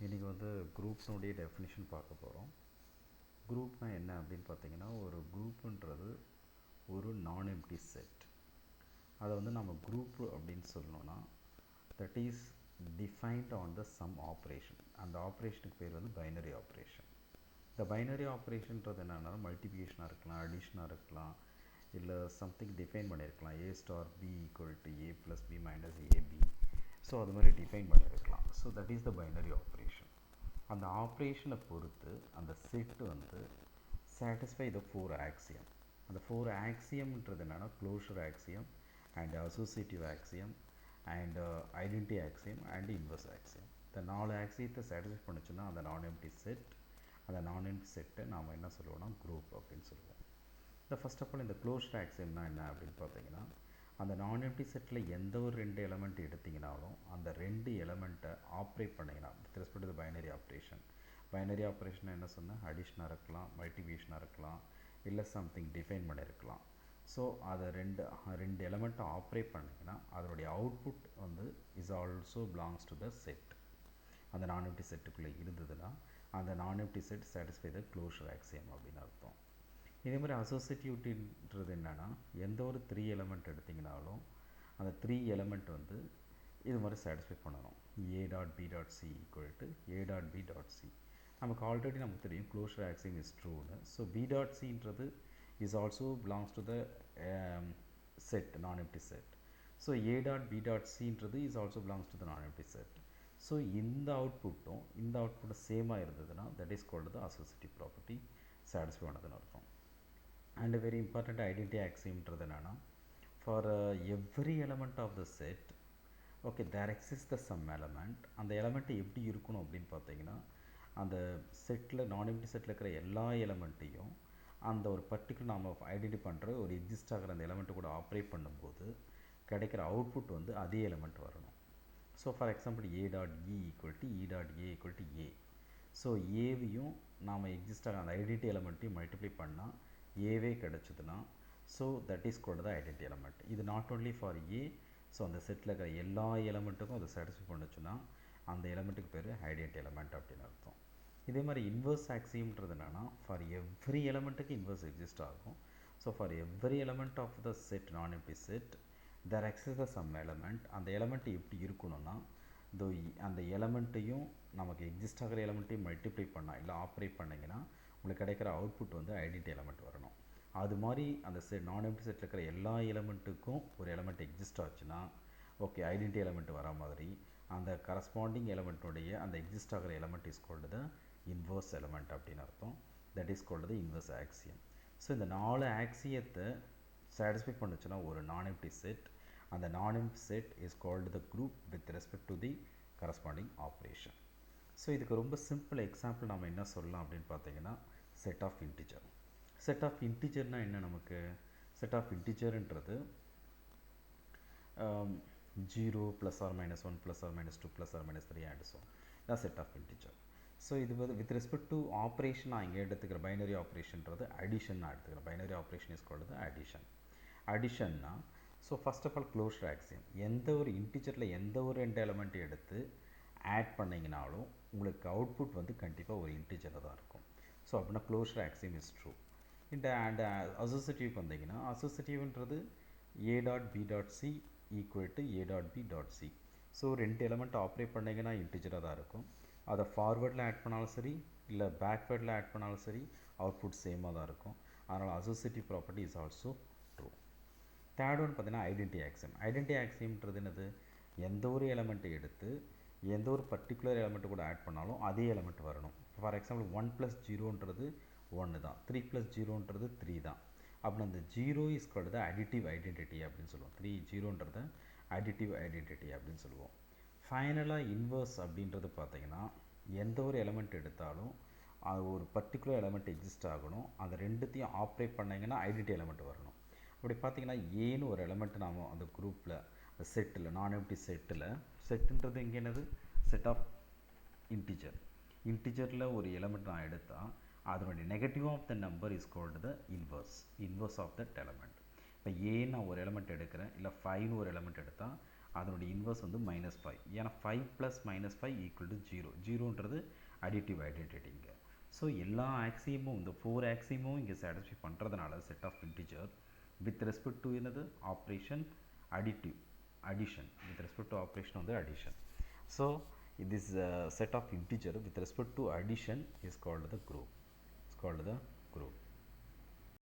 இன்றைக்கி வந்து குரூப்ஸுடைய டெஃபினிஷன் பார்க்க போகிறோம். குரூப்னால் என்ன அப்படின்னு பார்த்தீங்கன்னா, ஒரு குரூப்புன்றது ஒரு நான் எம்டி செட். அதை வந்து நம்ம குரூப் அப்படின்னு சொல்லணும்னா that is defined on the some operation. அந்த ஆப்ரேஷனுக்கு பேர் வந்து பைனரி ஆப்ரேஷன். இந்த பைனரி ஆப்ரேஷன்றது என்னென்னா மல்டிப்ளிகேஷனாக இருக்கலாம், அடிஷனாக இருக்கலாம், இல்லை சம்திங் டிஃபைன் பண்ணியிருக்கலாம். A star B equal to A plus B minus AB. So அது மாதிரி டிஃபைன் பண்ணியிருக்கலாம். So that is the binary operation. அந்த ஆப்ரேஷனை பொறுத்து அந்த செட்டு வந்து சாட்டிஸ்ஃபை த 4 ஆக்சியம். அந்த 4 ஆக்சியம்ன்றது என்னென்னா closure Axiom and associative Axiom and identity Axiom and inverse Axiom. இந்த 4 ஆக்சியத்தை சாட்டிஸ்ஃபை பண்ணுச்சுன்னா அந்த நான் எம்டி செட். அந்த நான் எம்டி செட்டை நாம் என்ன சொல்லுவோம்னா குரூப் அப்படின்னு சொல்லுவோம். இந்த ஃபர்ஸ்ட் ஆஃப் ஆல் இந்த க்ளோஷர் ஆக்சியம்னா என்ன அப்படின்னு பார்த்தீங்கன்னா, அந்த நான் எம்டி செட்டில் எந்த ஒரு 2 எலமெண்ட் எடுத்திங்கனாலும் அந்த 2 எலமெண்ட்டை ஆப்ரேட் பண்ணிங்கன்னா with respect to binary operation. Binary operation என்ன சொன்னால் அடிஷனாக இருக்கலாம், மல்டிபிகேஷனாக இருக்கலாம், இல்லை சம்திங் டிஃபைன் பண்ணியிருக்கலாம். ஸோ அதை ரெண்டு எலமெண்ட்டை ஆப்ரேட் பண்ணிங்கன்னா அதனுடைய அவுட்புட் வந்து is also belongs to the set. அந்த நான் எம்டி செட்டுக்குள்ளே இருந்ததுன்னா அந்த non empty set satisfy the closure axiom அப்படின்னு அர்த்தம். இதே மாதிரி அசோசியேட்டிவிட்டின்றது என்னென்னா எந்த ஒரு 3 எலமெண்ட் எடுத்திங்கனாலும் அந்த 3 எலமெண்ட் வந்து இது மாதிரி சாட்டிஸ்ஃபை பண்ணணும். A dot B dot C equal to A dot B dot C. நமக்கு ஆல்ரெடி நமக்கு தெரியும் க்ளோஷர் ஆக்சியம் இஸ் ட்ரூன்னு. ஸோ பி டாட் சின்றது is also belongs to the set, non empty set. So A dot B dot சின்றது is also belongs to the non empty set. So இந்த அவுட்புட்டும் சேமாக இருந்ததுன்னா that is called the associative property satisfy ஆனதுன்னு அர்த்தம். And very important identity ஆக்சியம்ன்றது என்னென்னா for every element of the set okay there exist the some element. அந்த element எப்படி இருக்கணும் அப்படின்னு பார்த்தீங்கன்னா அந்த செட்டில் நான் எம்டி செட்டில் இருக்கிற எல்லா எலமெண்ட்டையும் அந்த ஒரு பர்டிகுலர் நாம் ஐடென்டி பண்ணுற ஒரு எக்ஸிஸ்ட் ஆகிற அந்த எலமெண்ட்டு கூட ஆப்ரேட் பண்ணும்போது கிடைக்கிற அவுட்புட் வந்து அதே எலமெண்ட் வரணும். So for example A dot E equal to E dot A equal to A. So ஏவையும் நாம் எக்ஸிஸ்ட் ஆகிற அந்த ஐடென்டி எலமெண்ட்டையும் மல்டிப்ளை பண்ணால் ஏவே கிடச்சிதுன்னா so that is called the identity element. இது not only for A. So அந்த செட்டில் இருக்கிற எல்லா எலமெண்ட்டுக்கும் அதை சாட்டிஸ்ஃபை பண்ணுச்சுன்னா அந்த எலமெண்ட்டுக்கு பேர் ஐடென்டி எலமெண்ட் அப்படின்னு அர்த்தம். இதே மாதிரி இன்வர்ஸ் ஆக்சியம்ன்றது என்னென்னா ஃபார் எவ்ரி எலமெண்ட்டுக்கு இன்வர்ஸ் எக்ஸிஸ்ட் ஆகும். So for every element of the set non empty set there exist the some element. அந்த எலமெண்ட் எப்படி இருக்கணும்னா அந்த எலமெண்ட்டையும் நமக்கு எக்ஸிஸ்ட் ஆகிற எலமெண்ட்டையும் மல்டிப்ளை பண்ணால் இல்லை ஆப்ரேட் பண்ணிங்கன்னா உங்களுக்கு கிடைக்கிற அவுட்புட் வந்து ஐடென்டி எலமெண்ட் வரணும். அது மாதிரி அந்த செட் நான் எம்டி செட்டில் இருக்கிற எல்லா எலமெண்ட்டுக்கும் ஒரு எலமெண்ட் எக்ஸிஸ்ட் ஆச்சுன்னா ஓகே ஐடென்டி எலமெண்ட் வர மாதிரி அந்த கரஸ்பாண்டிங் எலமெண்ட்டுடைய அந்த எக்ஸிஸ்ட் ஆகிற element is called the inverse element அப்படின்னு அர்த்தம். That is called the inverse Axiom. So இந்த 4 ஆக்சியத்தை சாட்டிஸ்ஃபை பண்ணுச்சுன்னா ஒரு நான் எம்டி செட். அந்த non empty set is called the group with respect to the corresponding operation. So இதுக்கு ரொம்ப சிம்பிள் எக்ஸாம்பிள் நம்ம என்ன சொல்லலாம் அப்படின்னு பார்த்தீங்கன்னா set of integer. Set of இன்டிஜர்னால் என்ன? நமக்கு செட் ஆஃப் இன்டிஜர்ன்றது 0 plus or minus 1 plus or minus 2 plus or minus 3 and so இதான் செட் ஆஃப் இன்டிஜர். ஸோ இது வந்து வித் ரெஸ்பெக்ட் டு ஆப்ரேஷன் நான் இங்கே எடுத்துக்கிற பைனரி ஆப்ரேஷன்றது அடிஷன் நான் எடுத்துக்கிறேன். Binary operation is called the அடிஷன்னா so first of all closure axiom. எந்த ஒரு இன்டிஜரில் எந்த ஒரு 2 எலமெண்ட் எடுத்து ஆட் பண்ணிங்கனாலும் உங்களுக்கு அவுட்புட் வந்து கண்டிப்பாக ஒரு இன்டிஜரில் தான் இருக்கும். ஸோ அப்படின்னா க்ளோஷர் ஆக்சியம் இஸ் ட்ரூ. இந்த அண்ட் அசோசியேட்டிவ் வந்தீங்கன்னா அசோசியேட்டிவ்ன்றது A dot B dot C equal to A dot B dot C. So 2 element operate பண்ணிங்கன்னா இன்டிஜராக தான் இருக்கும். அதை ஃபார்வேர்டில் ஆட் பண்ணாலும் சரி இல்லை பேக்வேர்டில் ஆட் பண்ணாலும் சரி அவுட்புட் சேமாக தான் இருக்கும். அதனால் associative property is also true. Third one பார்த்தீங்கன்னா ஐடென்டி ஆக்சியம். ஐடென்டி ஆக்சியம்ன்றது என்னது? எந்த ஒரு எலமெண்ட்டை எடுத்து எந்த ஒரு பர்டிகுலர் எலமெண்ட்டு கூட ஆட் பண்ணாலும் அதே எலமெண்ட் வரணும். ஃபார் எக்ஸாம்பிள் 1 + 0ன்றது 1 தான், 3 + 0ன்றது 3 தான். அப்படின்னா அந்த 0 is called the additive identity அப்படின்னு சொல்லுவோம். 0ன்றத அடிட்டிவ் ஐடென்டிட்டி அப்படின்னு சொல்லுவோம். ஃபைனலாக இன்வர்ஸ் அப்படின்றது பார்த்தீங்கன்னா எந்த ஒரு எலமெண்ட் எடுத்தாலும் அது ஒரு பர்டிகுலர் எலமெண்ட் எக்ஸிஸ்ட் ஆகணும். அந்த ரெண்டுத்தையும் ஆப்ரேட் பண்ணிங்கன்னா ஐடென்டி எலமெண்ட் வரணும். அப்படி பார்த்தீங்கன்னா ஏன்னு ஒரு எலமெண்ட் நாம் அந்த குரூப்பில் அந்த செட்டில் நான் எம்டி செட்டுன்றது இங்கே என்னது? செட் ஆஃப் இன்டிஜரில் ஒரு எலமெண்ட் நான் எடுத்தால் அதனுடைய negative of the number is called the inverse of that element. இப்போ ஏன்னு நான் ஒரு எலமெண்ட் எடுக்கிறேன் இல்லை 5ன்னு ஒரு எலமெண்ட் எடுத்தால் அதனுடைய இன்வர்ஸ் வந்து -5. ஏன்னா 5 + -5 = 0. 0ன்றது அடிட்டிவ் ஐடென்டிட்டிங்க. ஸோ எல்லா ஆக்சியமும் இந்த 4 ஆக்சியமும் இங்கே சாட்டிஸ்ஃபை பண்ணுறதுனால set of integer with respect to என்னது operation additive addition with respect to operation on the addition. So this set of integer with respect to addition is called the group. It's called the group.